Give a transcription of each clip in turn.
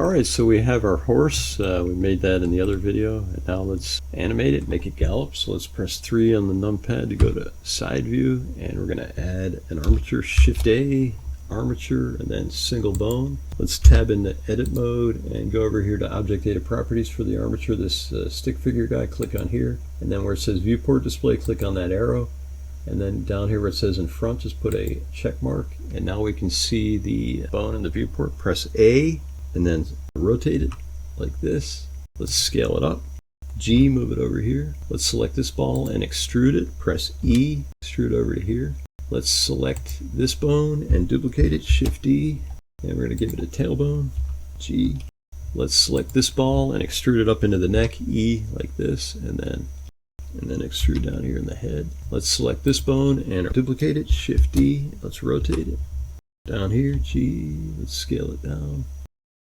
Alright, so we have our horse. We made that in the other video. And now let's animate it, make it gallop. So let's press 3 on the numpad to go to side view. And we're going to add an armature, Shift A, armature, and then single bone. Let's tab into edit mode and go over here to object data properties for the armature, this stick figure guy. Click on here. And then where it says viewport display, click on that arrow. And then down here where it says in front, just put a check mark. And now we can see the bone in the viewport. Press A. And then rotate it like this. Let's scale it up. G, move it over here. Let's select this ball and extrude it. Press E, extrude over to here. Let's select this bone and duplicate it. Shift D, and we're going to give it a tailbone. G. Let's select this ball and extrude it up into the neck. E, like this, and then extrude down here in the head. Let's select this bone and duplicate it. Shift D. Let's rotate it. Down here, G. Let's scale it down.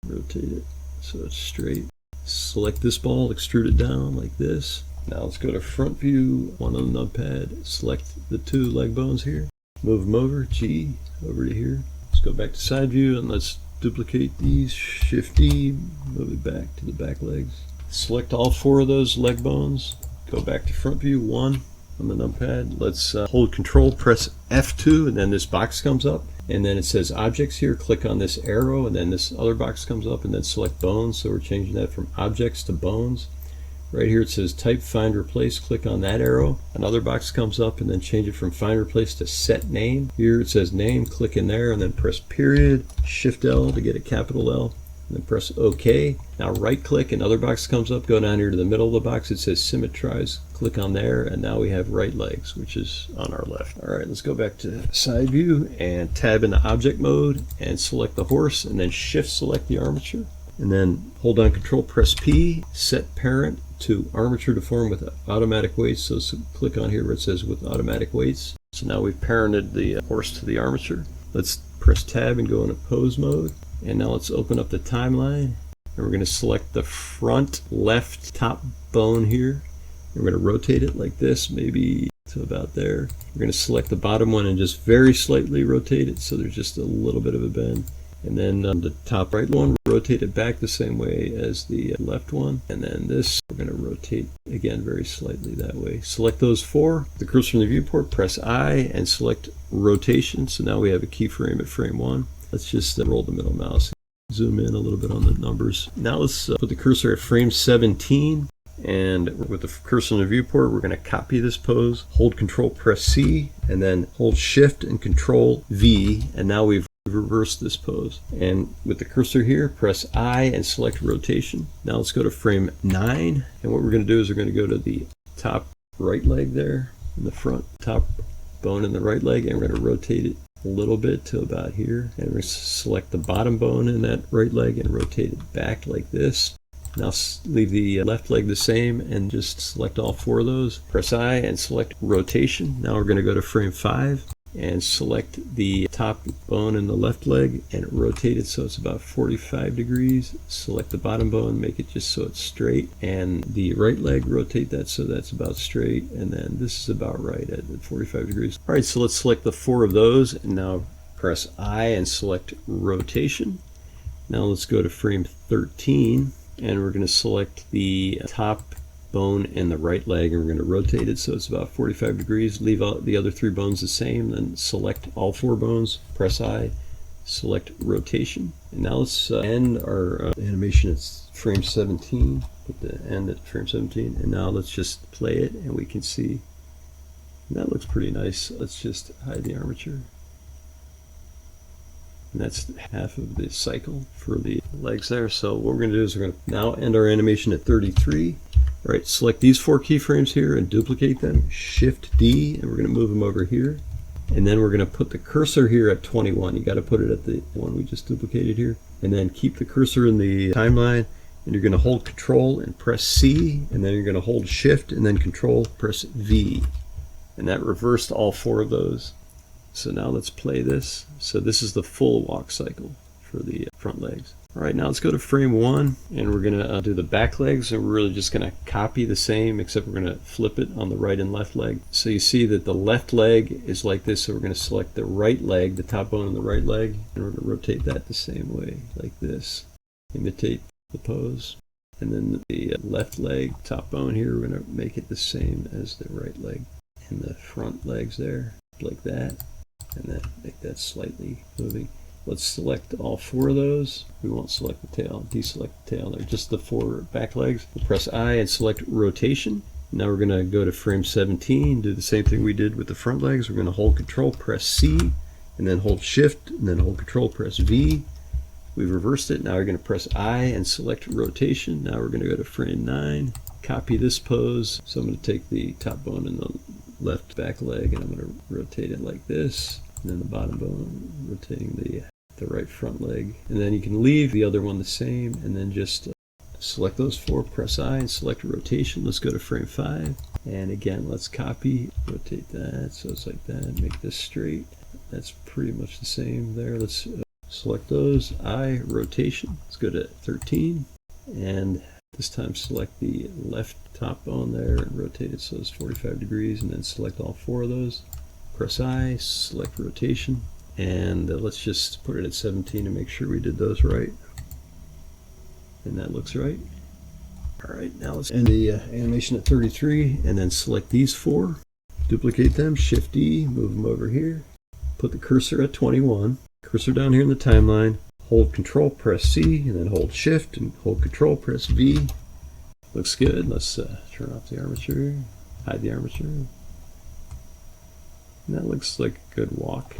Rotate it so it's straight. Select this ball, extrude it down like this. Now let's go to front view, one on the numpad, select the 2 leg bones here, move them over, G, over to here. Let's go back to side view and let's duplicate these, Shift D, move it back to the back legs. Select all 4 of those leg bones, go back to front view, 1 on the numpad. Let's hold Control, press F2, and then this box comes up. And then it says objects here, click on this arrow, and then this other box comes up, and then select bones. So we're changing that from objects to bones. Right here it says type, find, replace, click on that arrow. Another box comes up, and then change it from find, replace to set name. Here it says name, click in there, and then press period, Shift L to get a capital L, and then press OK. Now right click, another box comes up, go down here to the middle of the box, it says symmetrize. Click on there, and now we have right legs, which is on our left. Alright, let's go back to side view and tab into object mode and select the horse, and then shift select the armature. And then hold down Control, press P, set parent to armature deform with automatic weights. So click on here where it says with automatic weights. So now we've parented the horse to the armature. Let's press tab and go into pose mode. And now let's open up the timeline. And we're going to select the front left top bone here. We're going to rotate it like this, maybe to about there. We're going to select the bottom one and just very slightly rotate it so there's just a little bit of a bend. And then the top right one, rotate it back the same way as the left one. And then this, we're going to rotate again very slightly that way. Select those 4. The cursor in the viewport, press I and select rotation. So now we have a keyframe at frame 1. Let's just roll the middle mouse. Zoom in a little bit on the numbers. Now let's put the cursor at frame 17. And with the cursor in the viewport, we're going to copy this pose, hold Control, press C, and then hold Shift and Control V, and now we've reversed this pose. And with the cursor here, press I and select rotation. Now let's go to frame 9, and what we're going to do is we're going to go to the top right leg there, in the front top bone in the right leg, and we're going to rotate it a little bit to about here. And we're going to select the bottom bone in that right leg and rotate it back like this. Now leave the left leg the same and just select all 4 of those. Press I and select rotation. Now we're going to go to frame 5 and select the top bone in the left leg and rotate it so it's about 45 degrees. Select the bottom bone, make it just so it's straight. And the right leg, rotate that so that's about straight. And then this is about right at 45 degrees. Alright, so let's select the 4 of those. And now press I and select rotation. Now let's go to frame 13. And we're going to select the top bone in the right leg, and we're going to rotate it so it's about 45 degrees. Leave out the other 3 bones the same, then select all 4 bones, press I, select rotation. And now let's end our animation at frame 17. Put the end at frame 17, and now let's just play it, and we can see that looks pretty nice. Let's just hide the armature. And that's half of the cycle for the legs there. So what we're going to do is we're going to now end our animation at 33. All right, select these 4 keyframes here and duplicate them. Shift D, and we're going to move them over here. And then we're going to put the cursor here at 21. You got to put it at the one we just duplicated here. And then keep the cursor in the timeline. And you're going to hold Control and press C. And then you're going to hold Shift and then Control, press V. And that reversed all 4 of those. So now let's play this. So this is the full walk cycle for the front legs. All right, now let's go to frame 1, and we're going to do the back legs, and we're really just going to copy the same, except we're going to flip it on the right and left leg. So you see that the left leg is like this, so we're going to select the right leg, the top bone of the right leg, and we're going to rotate that the same way, like this. imitate the pose. And then the left leg, top bone here, we're going to make it the same as the right leg. And the front legs there, like that. And then make that slightly moving. Let's select all 4 of those. We won't select the tail, deselect the tail. They're just the 4 back legs. We'll press I and select rotation. Now we're going to go to frame 17, do the same thing we did with the front legs. We're going to hold Control, press C, and then hold Shift, and then hold Control, press V. We've reversed it. Now we're going to press I and select rotation. Now we're going to go to frame 9, copy this pose. So I'm going to take the top bone and the left back leg, and I'm going to rotate it like this. And then the bottom bone, rotating the right front leg. And then you can leave the other one the same, and then just select those 4, press I and select rotation. Let's go to frame 5. And again, let's copy, rotate that so it's like that, make this straight. That's pretty much the same there. Let's select those, I, rotation. Let's go to 13. And this time select the left top bone there and rotate it so it's 45 degrees, and then select all 4 of those. Press I, select rotation. And let's just put it at 17 to make sure we did those right. And that looks right. All right, now let's end the animation at 33, and then select these 4, duplicate them, Shift D, move them over here, put the cursor at 21, cursor down here in the timeline, hold Control, press C, and then hold Shift and hold Control, press V. Looks good. Let's turn off the armature, hide the armature. And that looks like a good walk.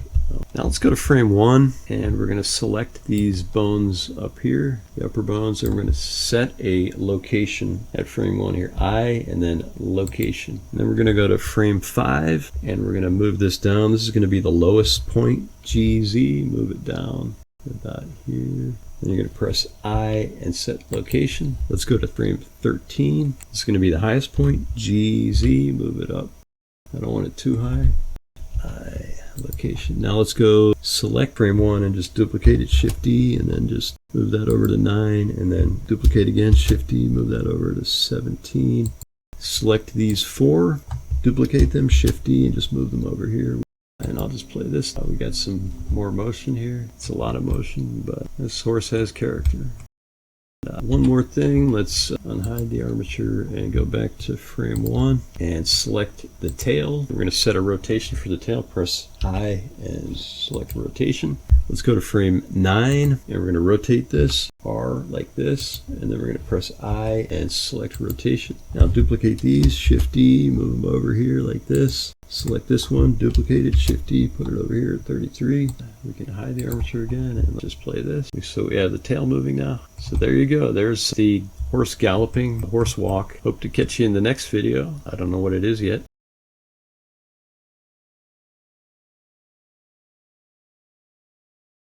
Now let's go to frame 1, and we're going to select these bones up here, the upper bones, and we're going to set a location at frame 1 here, I, and then location. And then we're going to go to frame 5, and we're going to move this down. This is going to be the lowest point, GZ, move it down about here. Then you're going to press I and set location. Let's go to frame 13. This is going to be the highest point, GZ, move it up. I don't want it too high. I, location. Now let's go select frame 1 and just duplicate it, Shift D, and then just move that over to 9, and then duplicate again, Shift D, move that over to 17. Select these 4, duplicate them, Shift D, and just move them over here. And I'll just play this. We got some more motion here. It's a lot of motion, but this horse has character. One more thing, let's unhide the armature and go back to frame 1 and select the tail. We're going to set a rotation for the tail. Press I and select rotation. Let's go to frame 9, and we're going to rotate this R like this, and then we're going to press I and select rotation. Now duplicate these, Shift D, move them over here like this. Select this one, duplicate it, Shift D, put it over here at 33. We can hide the armature again and just play this. So we have the tail moving now. So there you go. There's the horse galloping, horse walk. Hope to catch you in the next video. I don't know what it is yet.